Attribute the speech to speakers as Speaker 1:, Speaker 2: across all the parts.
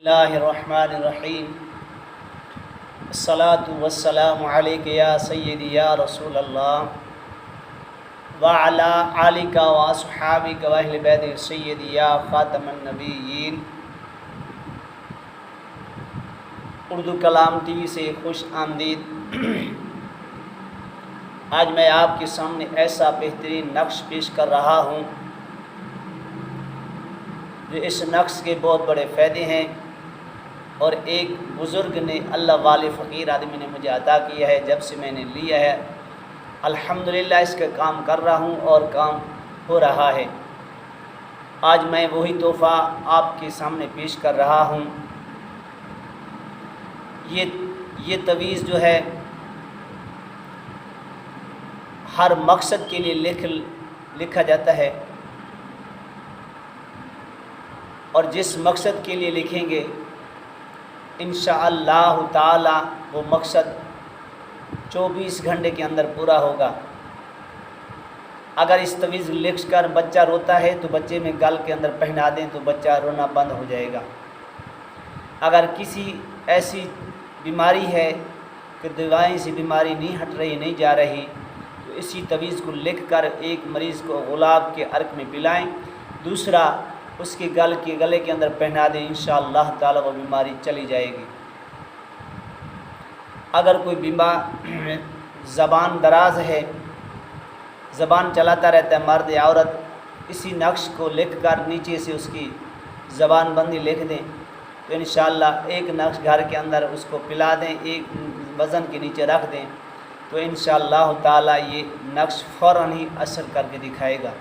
Speaker 1: اللہ الرحمن الرحیم الصلاۃ والسلام علیک یا سیدی یا رسول اللہ وعلی آلک و اصحابک و اہل بیت سیدی یا خاتم النبیین۔ اردو کلام ٹی وی سے خوش آمدید۔ آج میں آپ کے سامنے ایسا بہترین نقش پیش کر رہا ہوں جو اس نقش کے بہت بڑے فائدے ہیں، اور ایک بزرگ نے، اللہ والے فقیر آدمی نے مجھے عطا کیا ہے۔ جب سے میں نے لیا ہے الحمدللہ اس کا کام کر رہا ہوں اور کام ہو رہا ہے۔ آج میں وہی تحفہ آپ کے سامنے پیش کر رہا ہوں۔ یہ تویز جو ہے ہر مقصد کے لیے لکھا جاتا ہے، اور جس مقصد کے لیے لکھیں گے انشاءاللہ تعالی وہ مقصد 24 گھنٹے کے اندر پورا ہوگا۔ اگر اس تویز لکھ کر بچہ روتا ہے تو بچے میں گل کے اندر پہنا دیں تو بچہ رونا بند ہو جائے گا۔ اگر کسی ایسی بیماری ہے کہ دوائیں سے بیماری نہیں ہٹ رہی، نہیں جا رہی، تو اسی تویز کو لکھ کر ایک مریض کو گلاب کے عرق میں پلائیں، دوسرا اس کے گلے کے اندر پہنا دیں، انشاءاللہ تعالی وہ بیماری چلی جائے گی۔ اگر کوئی بیمار زبان دراز ہے، زبان چلاتا رہتا ہے مرد یا عورت، اسی نقش کو لکھ کر نیچے سے اس کی زبان بندی لکھ دیں تو انشاءاللہ ایک نقش گھر کے اندر اس کو پلا دیں، ایک وزن کے نیچے رکھ دیں تو انشاءاللہ تعالی یہ نقش فوراً ہی اثر کر کے دکھائے گا۔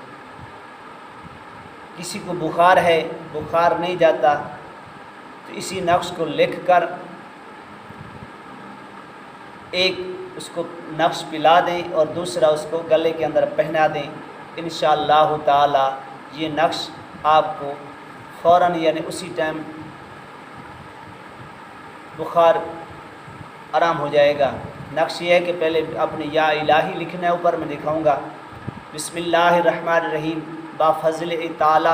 Speaker 1: کسی کو بخار ہے، بخار نہیں جاتا، تو اسی نقش کو لکھ کر ایک اس کو نقش پلا دیں اور دوسرا اس کو گلے کے اندر پہنا دیں، انشاءاللہ تعالی یہ نقش آپ کو فوراً یعنی اسی ٹائم بخار آرام ہو جائے گا۔ نقش یہ ہے کہ پہلے اپنے یا الہی لکھنا ہے، اوپر میں دکھاؤں گا، بسم اللہ الرحمن الرحیم با فضل تعالی،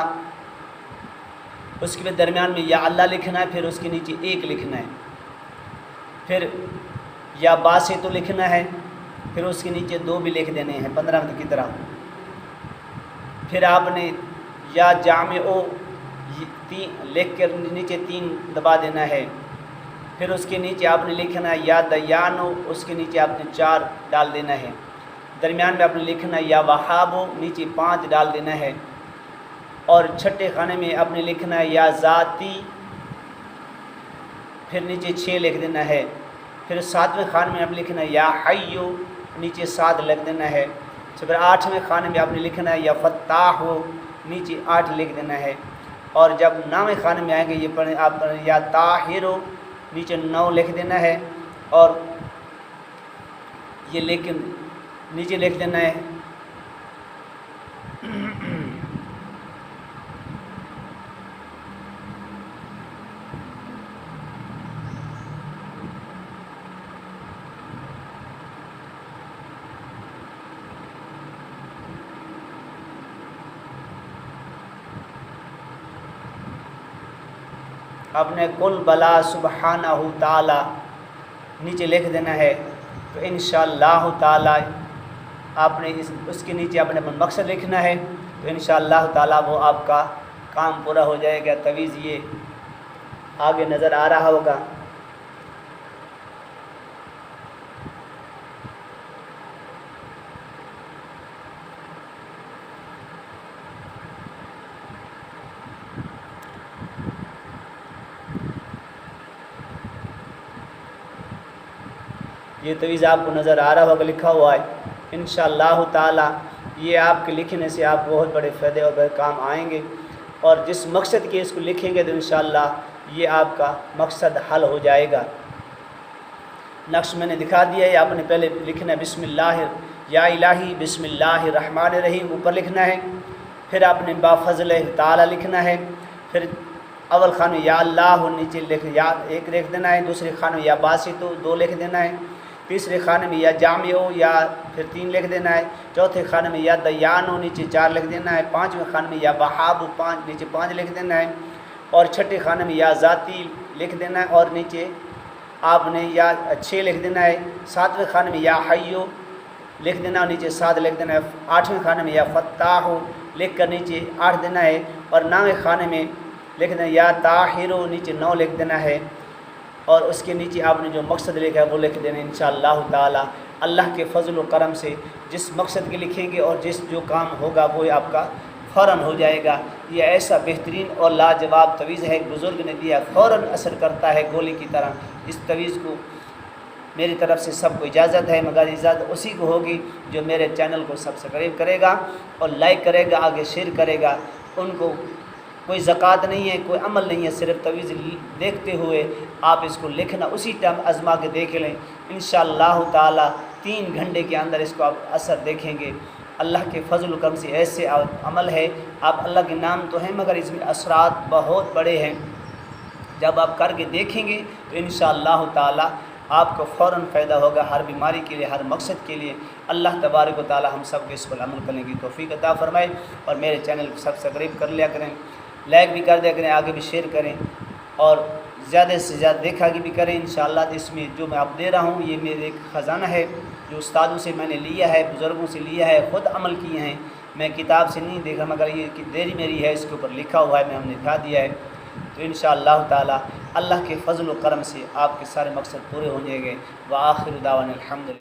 Speaker 1: اس کے بعد درمیان میں یا اللہ لکھنا ہے، پھر اس کے نیچے ایک لکھنا ہے، پھر یا با سے تو لکھنا ہے، پھر اس کے نیچے 2 بھی لکھ دینے ہیں 15 کی طرح، پھر آپ نے یا جامع لکھ کر نیچے 3 دبا دینا ہے، پھر اس کے نیچے آپ نے لکھنا ہے یا دیانو، اس کے نیچے آپ نے 4 ڈال دینا ہے، درمیان میں آپ نے لکھنا ہے یا وہابو، نیچے 5 ڈال دینا ہے، اور چھٹے خانے میں آپ نے لکھنا ہے یا ذاتی، پھر نیچے 6 لکھ دینا ہے، پھر 7ویں خانے میں آپ نے لکھنا ہے یا حیو، نیچے 7 لکھ دینا ہے، پھر 8ویں خانے میں آپ نے لکھنا ہے یا فتاحو، نیچے 8 لکھ دینا ہے، اور جب 9ویں خانے میں آئیں گے یہ پڑھیں آپ یا طاہرو، نیچے 9 لکھ دینا ہے، اور یہ نیچے لکھ دینا ہے اپنے کل بلا سبحانہ تعالی نیچے لکھ دینا ہے، تو انشاءاللہ تعالی آپ نے اس کے نیچے اپنے مقصد لکھنا ہے، تو انشاءاللہ تعالی وہ آپ کا کام پورا ہو جائے گا۔ تویز یہ آگے نظر آ رہا ہوگا۔ یہ تویز آپ کو نظر آ رہا ہوگا، لکھا ہوا ہے انشاءاللہ تعالی۔ یہ آپ کے لکھنے سے آپ بہت بڑے فائدے اور بڑے کام آئیں گے، اور جس مقصد کے اس کو لکھیں گے تو انشاءاللہ یہ آپ کا مقصد حل ہو جائے گا۔ نقش میں نے دکھا دیا ہے، آپ نے پہلے لکھنا ہے بسم اللہ یا الہی بسم اللہ الرحمن الرحیم، اوپر لکھنا ہے، پھر آپ نے با فضل تعالی لکھنا ہے، پھر اول خانے یا اللہ، نیچے یا 1 لکھ دینا ہے، دوسرے خانے میں یا باسطو 2 لکھ دینا ہے، تیسرے خانے میں یا جامعو یا پھر 3 لکھ دینا ہے، چوتھے خانے میں یا دیانو، نیچے 4 لکھ دینا ہے، 5ویں خانے میں یا وہاب 5، نیچے 5 لکھ دینا ہے، اور چھٹے خانے میں یا ذاتی لکھ دینا ہے اور نیچے آپ نے یا 6 لکھ دینا ہے، 7ویں خانے میں یا حیو لکھ دینا اور نیچے 7 لکھ دینا ہے، 8ویں خانے میں یا فتاح لکھ کر نیچے 8 دینا ہے، اور 9ویں خانے میں لکھ دینا یا طاہر نیچے 9 لکھ دینا ہے، اور اس کے نیچے آپ نے جو مقصد لکھا ہے وہ لکھ دینا ہے انشاءاللہ تعالی۔ اللہ کے فضل و کرم سے جس مقصد کے لکھیں گے اور جو کام ہوگا وہ آپ کا فوراً ہو جائے گا۔ یہ ایسا بہترین اور لاجواب تویز ہے، ایک بزرگ نے دیا، فوراً اثر کرتا ہے گولی کی طرح۔ اس تویز کو میری طرف سے سب کو اجازت ہے، مگر اجازت اسی کو ہوگی جو میرے چینل کو سبسکرائب کرے گا اور لائک کرے گا، آگے شیئر کرے گا۔ ان کو کوئی زکوٰۃ نہیں ہے، کوئی عمل نہیں ہے، صرف تویز دیکھتے ہوئے آپ اس کو لکھنا، اسی ٹائم آزما کے دیکھ لیں، انشاءاللہ تعالی 3 گھنٹے کے اندر اس کو آپ اثر دیکھیں گے۔ اللہ کے فضل و کرم سے ایسے عمل ہے، آپ اللہ کے نام تو ہیں مگر اس میں اثرات بہت بڑے ہیں۔ جب آپ کر کے دیکھیں گے تو انشاءاللہ تعالی آپ کو فوراً فائدہ ہوگا، ہر بیماری کے لیے، ہر مقصد کے لیے۔ اللہ تبارک و تعالی ہم سب کو اس پر عمل کرنے کی توفیق عطا فرمائے، اور میرے چینل کو سبسکرائب کر لیا کریں، لائک بھی کر دیا کریں، آگے بھی شیئر کریں، اور زیادہ سے زیادہ دیکھا بھی کریں انشاءاللہ۔ اس میں جو میں آپ دے رہا ہوں یہ میرے ایک خزانہ ہے، جو استادوں سے میں نے لیا ہے، بزرگوں سے لیا ہے، خود عمل کیے ہیں، میں کتاب سے نہیں دیکھا، مگر یہ کہ دیری میری ہے، اس کے اوپر لکھا ہوا ہے، میں ہم نے دکھا دیا ہے۔ تو انشاءاللہ تعالی اللہ کے فضل و کرم سے آپ کے سارے مقصد پورے ہو جائیں گے۔ وآخر دعوانا الحمدللہ۔